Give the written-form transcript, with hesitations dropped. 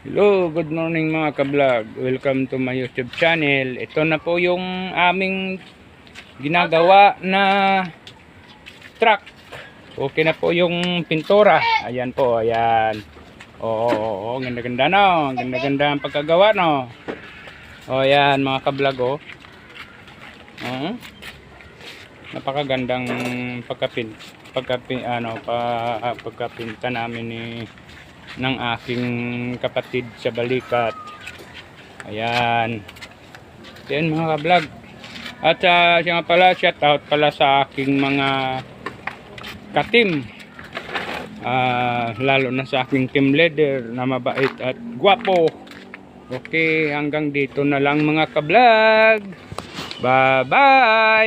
Hello, good morning mga ka-vlog. Welcome to my YouTube channel. Ito na po yung aming ginagawa na truck. Okay na po yung pintura. Ayan po, ayan. Oo, ganda-ganda no. Ganda-ganda ang pagkagawa no. O ayan mga ka-vlog oh. Napakagandang pagkapinta namin ng aking kapatid sa balikat. Ayan. Ayan mga ka-vlog. At siya nga pala, shout out pala sa aking mga katim. Lalo na sa aking team leader na mabait at gwapo. Okay, hanggang dito na lang mga ka-vlog. Bye bye.